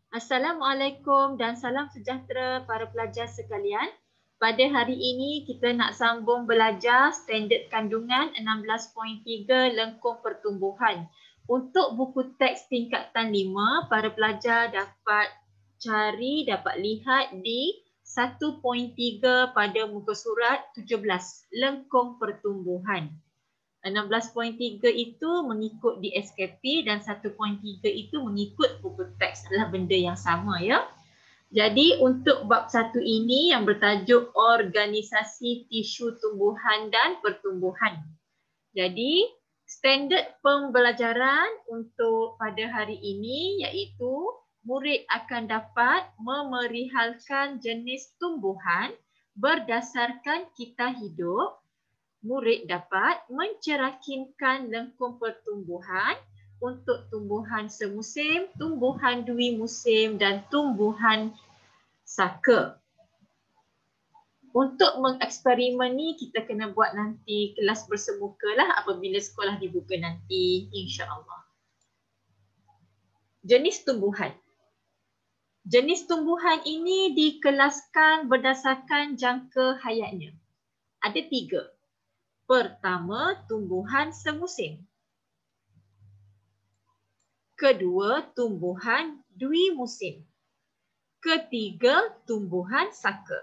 Assalamualaikum dan salam sejahtera para pelajar sekalian. Pada hari ini kita nak sambung belajar standard kandungan 16.3 lengkung pertumbuhan. Untuk buku teks tingkatan 5, para pelajar dapat dapat lihat di 1.3 pada muka surat 17, lengkung pertumbuhan. 16.3 itu mengikut di SKP dan 1.3 itu mengikut buku teks, adalah benda yang sama ya. Jadi untuk bab 1 ini yang bertajuk organisasi tisu tumbuhan dan pertumbuhan. Jadi standard pembelajaran untuk pada hari ini iaitu murid akan dapat memerihalkan jenis tumbuhan berdasarkan kita hidup. Murid dapat mencerakinkan lengkung pertumbuhan untuk tumbuhan semusim, tumbuhan dui musim dan tumbuhan saka. Untuk mengeksperimen ni kita kena buat nanti kelas bersemuka lah apabila sekolah dibuka nanti, insya-Allah. Jenis tumbuhan. Jenis tumbuhan ini dikelaskan berdasarkan jangka hayatnya. Ada 3. Pertama, tumbuhan semusim. Kedua, tumbuhan dui musim. Ketiga, tumbuhan saka.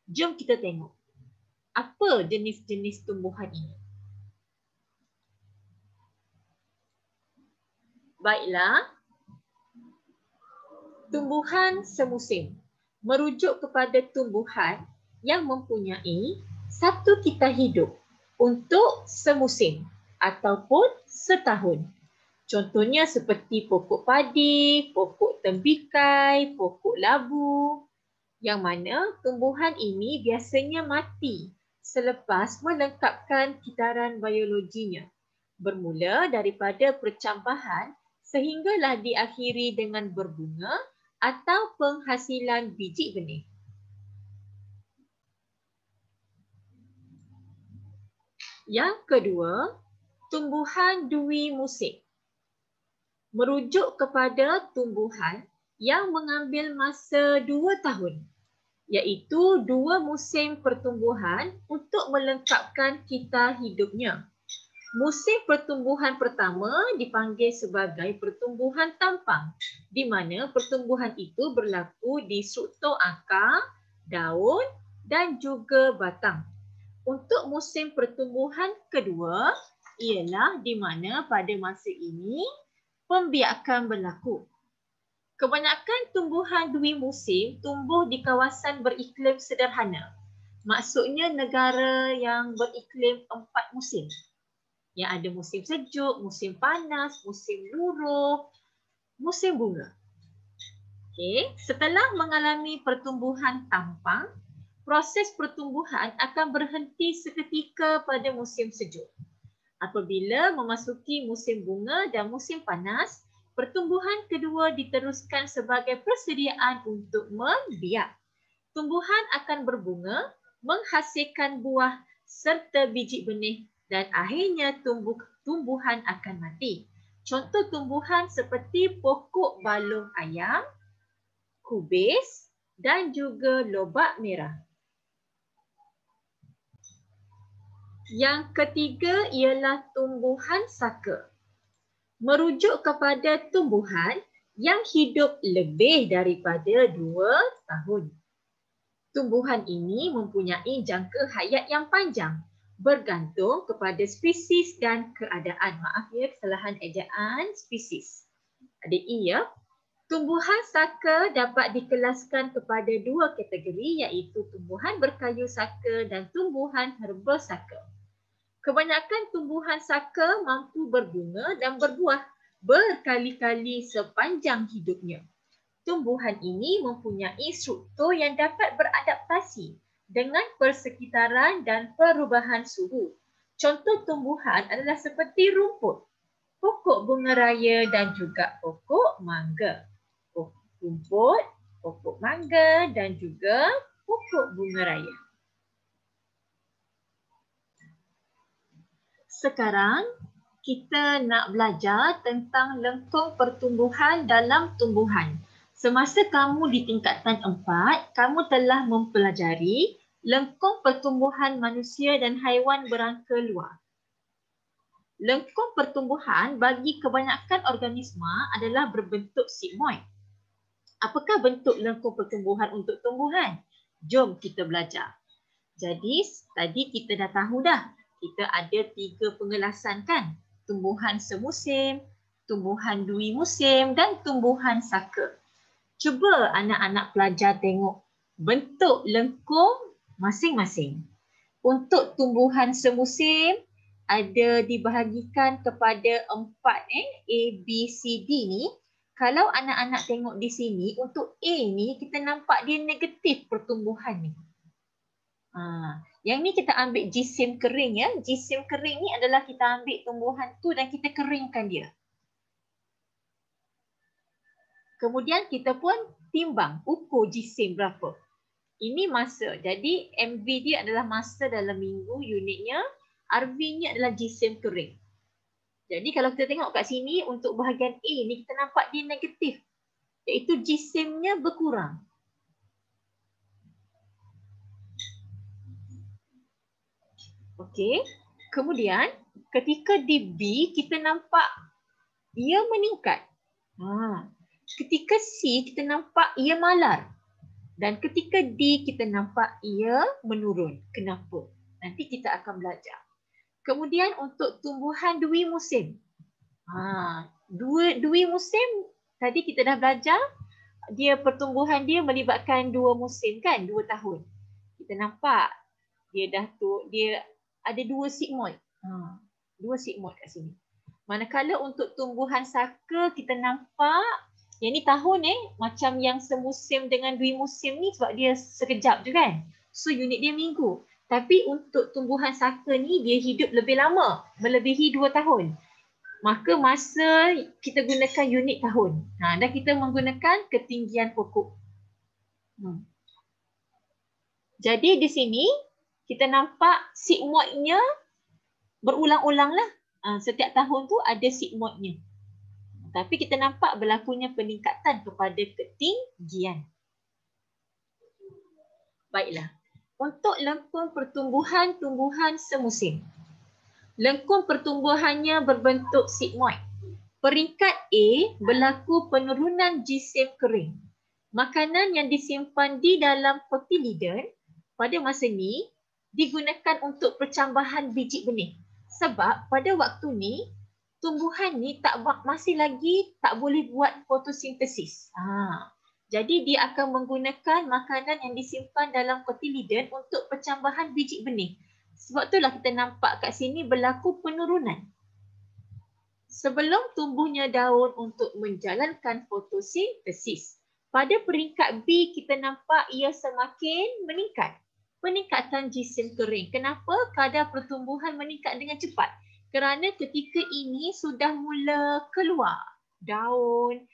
Jom kita tengok. Apa jenis-jenis tumbuhan ini? Baiklah. Tumbuhan semusim merujuk kepada tumbuhan yang mempunyai satu kita hidup untuk semusim ataupun setahun. Contohnya seperti pokok padi, pokok tembikai, pokok labu, yang mana tumbuhan ini biasanya mati selepas melengkapkan kitaran biologinya, bermula daripada percambahan sehinggalah diakhiri dengan berbunga atau penghasilan biji benih. Yang kedua, tumbuhan dui musim. Merujuk kepada tumbuhan yang mengambil masa 2 tahun, iaitu 2 musim pertumbuhan untuk melengkapkan kita hidupnya. Musim pertumbuhan pertama dipanggil sebagai pertumbuhan tampang, di mana pertumbuhan itu berlaku di struktur akar, daun dan juga batang. Untuk musim pertumbuhan kedua ialah di mana pada masa ini pembiakan berlaku. Kebanyakan tumbuhan dui musim tumbuh di kawasan beriklim sederhana. Maksudnya negara yang beriklim 4 musim. Yang ada musim sejuk, musim panas, musim luruh, musim bunga. Okey, setelah mengalami pertumbuhan tampang, proses pertumbuhan akan berhenti seketika pada musim sejuk. Apabila memasuki musim bunga dan musim panas, pertumbuhan kedua diteruskan sebagai persediaan untuk membiak. Tumbuhan akan berbunga, menghasilkan buah serta biji benih dan akhirnya tumbuhan akan mati. Contoh tumbuhan seperti pokok balung ayam, kubis dan juga lobak merah. Yang ketiga ialah tumbuhan saka. Merujuk kepada tumbuhan yang hidup lebih daripada 2 tahun. Tumbuhan ini mempunyai jangka hayat yang panjang, bergantung kepada spesies dan keadaan. Maaf ya, kesalahan ejaan spesies. Ada I ya. Tumbuhan saka dapat dikelaskan kepada 2 kategori, iaitu tumbuhan berkayu saka dan tumbuhan herba saka. Kebanyakan tumbuhan saka mampu berbunga dan berbuah berkali-kali sepanjang hidupnya. Tumbuhan ini mempunyai struktur yang dapat beradaptasi dengan persekitaran dan perubahan suhu. Contoh tumbuhan adalah seperti rumput, pokok bunga raya dan juga pokok mangga. Rumput, pokok mangga dan juga pokok bunga raya. Sekarang kita nak belajar tentang lengkung pertumbuhan dalam tumbuhan. Semasa kamu di tingkatan 4, kamu telah mempelajari lengkung pertumbuhan manusia dan haiwan berangka luar. Lengkung pertumbuhan bagi kebanyakan organisma adalah berbentuk sigmoid. Apakah bentuk lengkung pertumbuhan untuk tumbuhan? Jom kita belajar. Jadi tadi kita dah tahu dah. Kita ada 3 pengelasan kan? Tumbuhan semusim, tumbuhan dui musim dan tumbuhan saka. Cuba anak-anak pelajar tengok bentuk lengkung masing-masing. Untuk tumbuhan semusim ada dibahagikan kepada 4 A, B, C, D ni. Kalau anak-anak tengok di sini, untuk A ni kita nampak dia negatif pertumbuhan ni. Yang ni kita ambil jisim kering ya. Jisim kering ni adalah kita ambil tumbuhan tu dan kita keringkan dia. Kemudian kita pun timbang, ukur jisim berapa. Ini masa. Jadi MV dia adalah masa dalam minggu unitnya. RV-nya adalah jisim kering. Jadi kalau kita tengok kat sini untuk bahagian A ni kita nampak dia negatif. Iaitu jisimnya berkurang. Okey. Kemudian ketika di B kita nampak ia meningkat. Ketika C kita nampak ia malar. Dan ketika D kita nampak ia menurun. Kenapa? Nanti kita akan belajar. Kemudian untuk tumbuhan dui musim. Dui musim tadi kita dah belajar. Dia pertumbuhan dia melibatkan 2 musim kan? 2 tahun. Kita nampak dia ada 2 sigmoid. 2 sigmoid kat sini. Manakala untuk tumbuhan saka kita nampak yang ni tahun macam yang semusim dengan dui musim ni sebab dia sekejap je kan. So unit dia minggu. Tapi untuk tumbuhan saka ni dia hidup lebih lama, melebihi 2 tahun. Maka masa kita gunakan unit tahun. Dan kita menggunakan ketinggian pokok. Jadi di sini kita nampak sigmoidnya berulang-ulang lah. Setiap tahun tu ada sigmoidnya. Tapi kita nampak berlakunya peningkatan kepada ketinggian. Baiklah. Untuk lengkung pertumbuhan tumbuhan semusim. Lengkung pertumbuhannya berbentuk sigmoid. Peringkat A berlaku penurunan jisim kering. Makanan yang disimpan di dalam cotyledon pada masa ni digunakan untuk percambahan biji benih. Sebab pada waktu ni tumbuhan ni masih lagi tak boleh buat fotosintesis. Jadi dia akan menggunakan makanan yang disimpan dalam cotyledon untuk percambahan biji benih. Sebab itulah kita nampak kat sini berlaku penurunan. Sebelum tumbuhnya daun untuk menjalankan fotosintesis. Pada peringkat B kita nampak ia semakin meningkat. Peningkatan jisim kering. Kenapa? Kadar pertumbuhan meningkat dengan cepat. Kerana ketika ini sudah mula keluar daun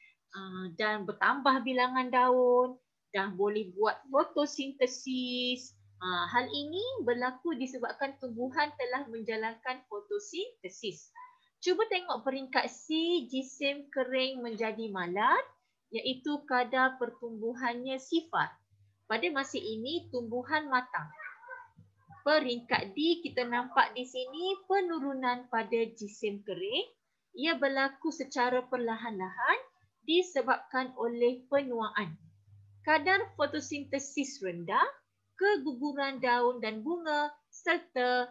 dan bertambah bilangan daun, dah boleh buat fotosintesis. Hal ini berlaku disebabkan tumbuhan telah menjalankan fotosintesis. Cuba tengok peringkat C, jisim kering menjadi malat, iaitu kadar pertumbuhannya sifar. Pada masa ini tumbuhan matang. Peringkat D kita nampak di sini penurunan pada jisim kering. Ia berlaku secara perlahan-lahan disebabkan oleh penuaan. Kadar fotosintesis rendah, keguguran daun dan bunga serta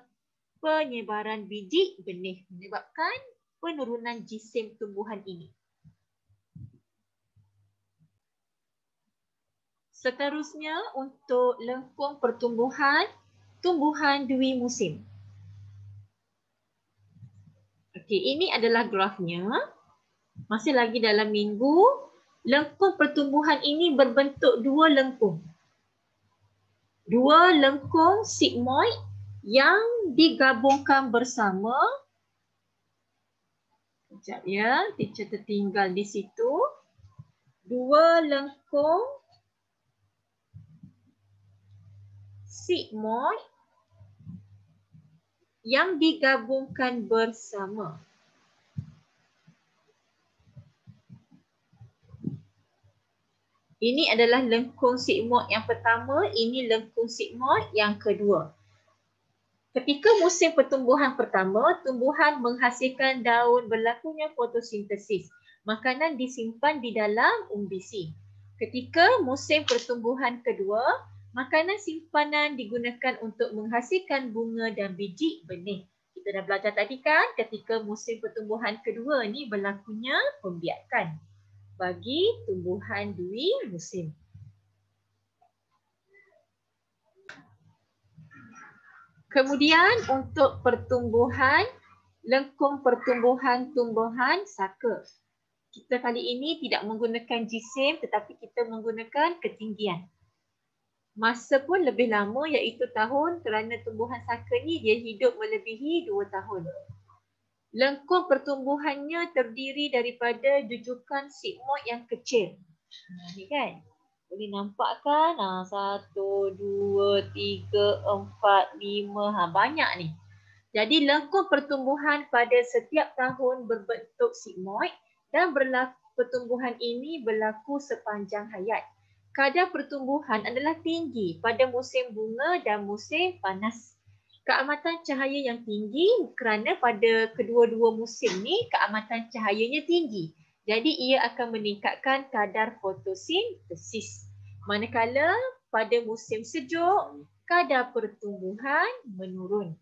penyebaran biji benih menyebabkan penurunan jisim tumbuhan ini. Seterusnya untuk lengkung pertumbuhan tumbuhan dui musim. Okey, ini adalah grafnya. Masih lagi dalam minggu, lengkung pertumbuhan ini berbentuk 2 lengkung. 2 lengkung sigmoid yang digabungkan bersama. Sekejap ya, teacher tertinggal di situ. 2 lengkung sigmoid yang digabungkan bersama. Ini adalah lengkung sigmoid yang pertama, ini lengkung sigmoid yang kedua. Ketika musim pertumbuhan pertama, tumbuhan menghasilkan daun, berlakunya fotosintesis. Makanan disimpan di dalam umbisi. Ketika musim pertumbuhan kedua, makanan simpanan digunakan untuk menghasilkan bunga dan biji benih. Kita dah belajar tadi kan, ketika musim pertumbuhan kedua ni berlakunya pembiakan bagi tumbuhan dui musim. Kemudian untuk pertumbuhan, lengkung pertumbuhan tumbuhan saka. Kita kali ini tidak menggunakan jisim tetapi kita menggunakan ketinggian. Masa pun lebih lama iaitu tahun kerana tumbuhan saka ni dia hidup melebihi 2 tahun. Lengkung pertumbuhannya terdiri daripada jujukan sigmoid yang kecil. Ni kan? Boleh nampak kan? 1, 2, 3, 4, 5. Banyak ni. Jadi lengkung pertumbuhan pada setiap tahun berbentuk sigmoid dan pertumbuhan ini berlaku sepanjang hayat. Kadar pertumbuhan adalah tinggi pada musim bunga dan musim panas. Keamatan cahaya yang tinggi kerana pada kedua-dua musim ni keamatan cahayanya tinggi. Jadi ia akan meningkatkan kadar fotosintesis. Manakala pada musim sejuk, kadar pertumbuhan menurun.